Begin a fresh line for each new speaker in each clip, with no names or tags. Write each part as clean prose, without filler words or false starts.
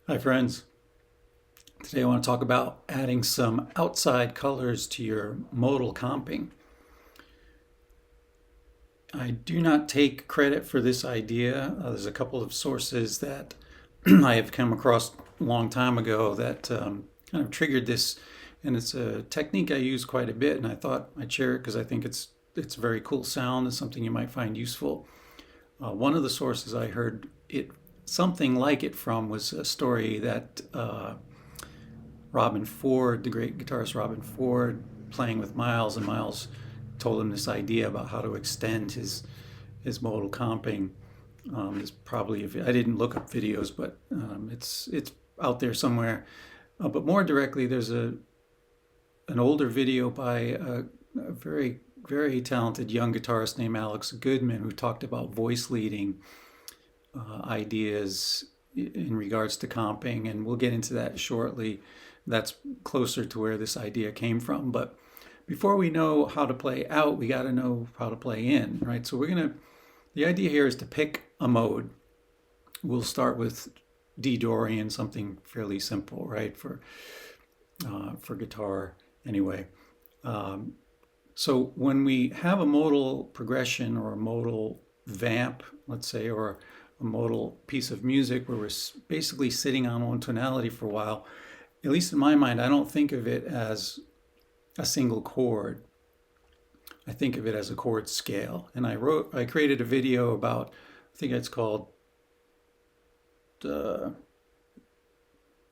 Hi friends, today I want to talk about adding some outside colors to your modal comping. I do not take credit for this idea. There's a couple of sources that I have come across a long time ago that kind of triggered this, and it's a technique I use quite a bit, and I thought I'd share it because I think it's a very cool sound and something you might find useful. One of the sources I heard it something like it from was a story that Robin Ford, the great guitarist Robin Ford, playing with Miles, and Miles told him this idea about how to extend his modal comping. It's probably, if I didn't look up videos, but it's out there somewhere. But more directly, there's an older video by a very talented young guitarist named Alex Goodman, who talked about voice leading ideas in regards to comping, and we'll get into that shortly. That's closer to where this idea came from. But before we know how to play out, we got to know how to play in, right? So the idea here is to pick a mode. We'll start with D Dorian, something fairly simple, right, for guitar anyway. So when we have a modal progression or a modal vamp, let's say, or a modal piece of music where we're basically sitting on one tonality for a while, at least in my mind, I don't think of it as a single chord. I think of it as a chord scale. And I created a video about, I think it's called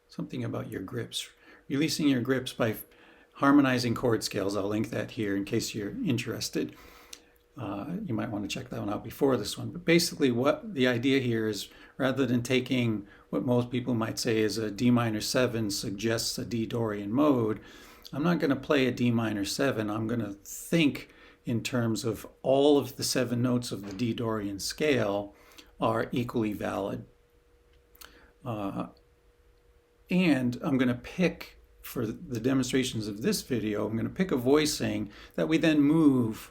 something about your grips, releasing your grips by harmonizing chord scales. I'll link that here in case you're interested. You might want to check that one out before this one. But basically what the idea here is, rather than taking what most people might say is a D minor 7 suggests a D Dorian mode, I'm not going to play a D minor 7. I'm going to think in terms of all of the 7 notes of the D Dorian scale are equally valid. And I'm going to pick, for the demonstrations of this video, I'm going to pick a voicing that we then move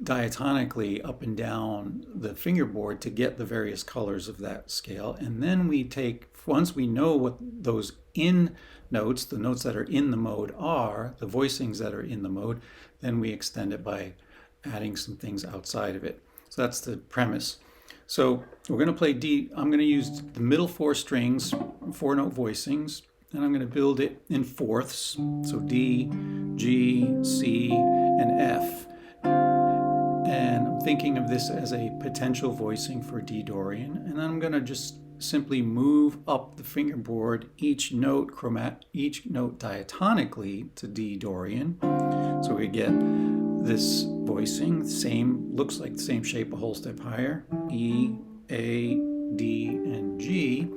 diatonically up and down the fingerboard to get the various colors of that scale. And then we take, once we know what those in notes, the notes that are in the mode are, the voicings that are in the mode, then we extend it by adding some things outside of it. So that's the premise. So we're going to play D. I'm going to use the middle 4 strings, 4-note voicings, and I'm going to build it in fourths. So D, G, C, and F. And I'm thinking of this as a potential voicing for D Dorian. And then I'm going to just simply move up the fingerboard each note diatonically to D Dorian. So we get this voicing, looks like the same shape, a whole step higher. E, A, D, and G.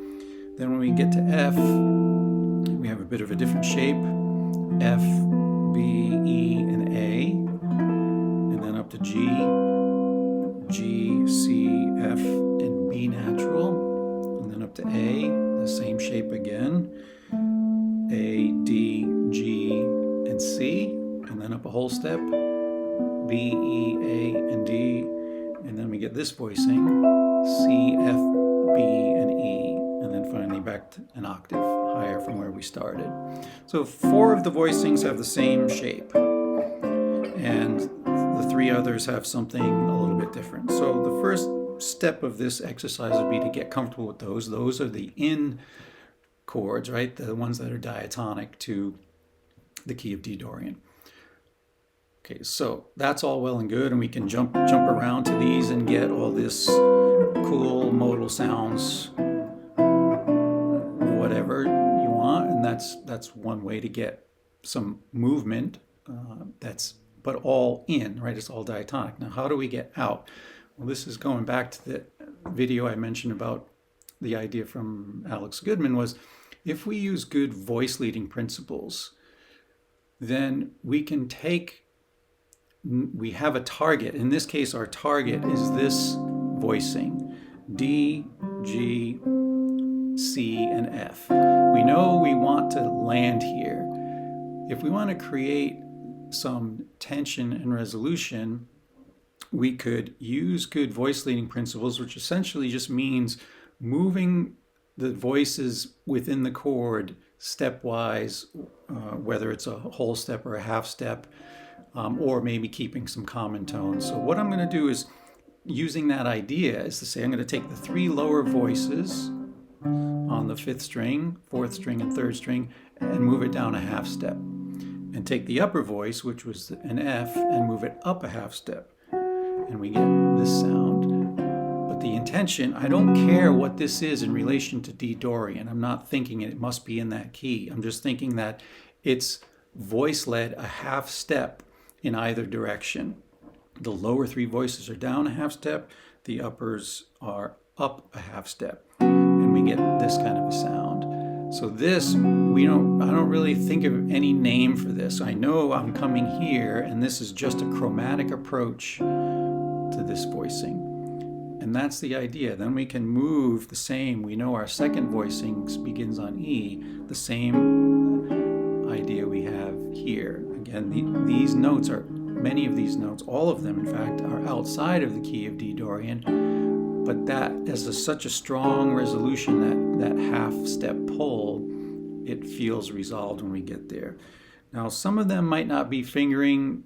Then when we get to F, we have a bit of a different shape. F, B, E, and A. And then up to G, G, C, F, and B natural. And then up to A, the same shape again. A, D, G, and C. And then up a whole step. B, E, A, and D. And then we get this voicing. C, F, B, and E. And then finally back to an octave higher from where we started. So 4 of the voicings have the same shape. And the 3 others have something a little bit different. So the first step of this exercise would be to get comfortable with those. Those are the in chords, right? The ones that are diatonic to the key of D Dorian. Okay, so that's all well and good, and we can jump around to these and get all this cool modal sounds, whatever you want, and that's one way to get some movement. But all in, right? It's all diatonic. Now, how do we get out? Well, this is going back to the video I mentioned about the idea from Alex Goodman, was if we use good voice leading principles, then we have a target. In this case, our target is this voicing, D, G, C, and F. We know we want to land here. If we want to create some tension and resolution, we could use good voice leading principles, which essentially just means moving the voices within the chord stepwise, whether it's a whole step or a half step, or maybe keeping some common tones. So what I'm going to do is, using that idea, is to say I'm going to take the 3 lower voices on the 5th string, 4th string, and 3rd string, and move it down a half step. And take the upper voice, which was an F, and move it up a half step. And we get this sound. But the intention, I don't care what this is in relation to D Dorian. I'm not thinking it must be in that key. I'm just thinking that it's voice-led a half step in either direction. The lower 3 voices are down a half step, the uppers are up a half step, and we get this kind of a sound. So this, I don't really think of any name for this. I know I'm coming here, and this is just a chromatic approach to this voicing. And that's the idea. Then we can move the same. We know our second voicing begins on E, the same idea we have here. Again, these notes are, many of these notes, all of them in fact, are outside of the key of D Dorian, but that as such a strong resolution, that half step pull, it feels resolved when we get there. Now some of them might not be fingering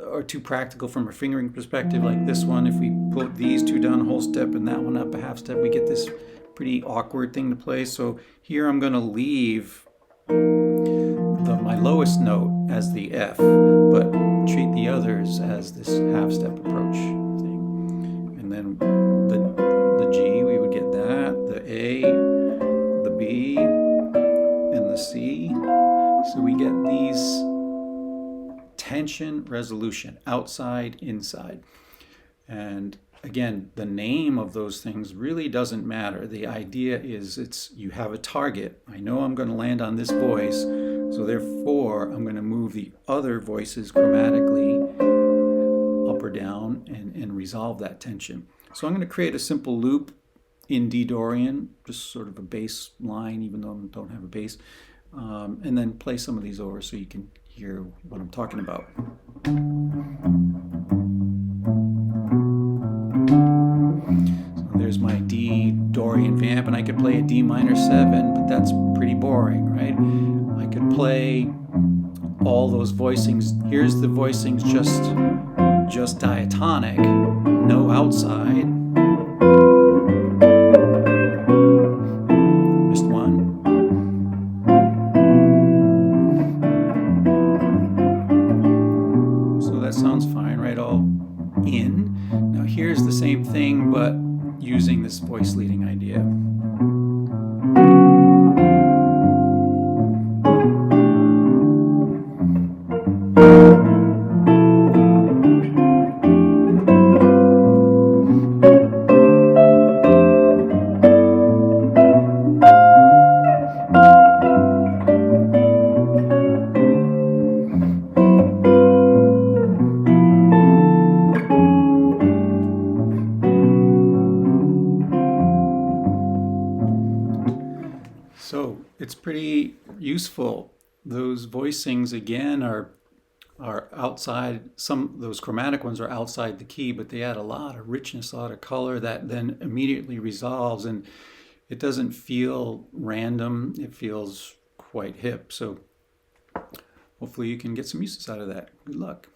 or too practical from a fingering perspective, like this one. If we put these 2 down a whole step and that one up a half step, we get this pretty awkward thing to play. So here I'm going to leave my lowest note as the F, but treat the others as this half step approach thing. And then the G, we would get that, the A, the B, and the C. So we get these tension, resolution, outside, inside. And again, the name of those things really doesn't matter. The idea is you have a target. I know I'm going to land on this voice, so therefore I'm going to move the other voices chromatically up or down and resolve that tension. So I'm going to create a simple loop in D Dorian, just sort of a bass line, even though I don't have a bass, and then play some of these over so you can hear what I'm talking about. So there's my D Dorian vamp, and I could play a D minor 7, but that's pretty boring, right? I could play all those voicings. Here's the voicings just diatonic, no outside. Missed one. So that sounds fine, right? All in. Now here's the same thing, but using this voice leading idea. So it's pretty useful. Those voicings again are outside. Those chromatic ones are outside the key, but they add a lot of richness, a lot of color that then immediately resolves, and it doesn't feel random. It feels quite hip. So hopefully you can get some uses out of that. Good luck.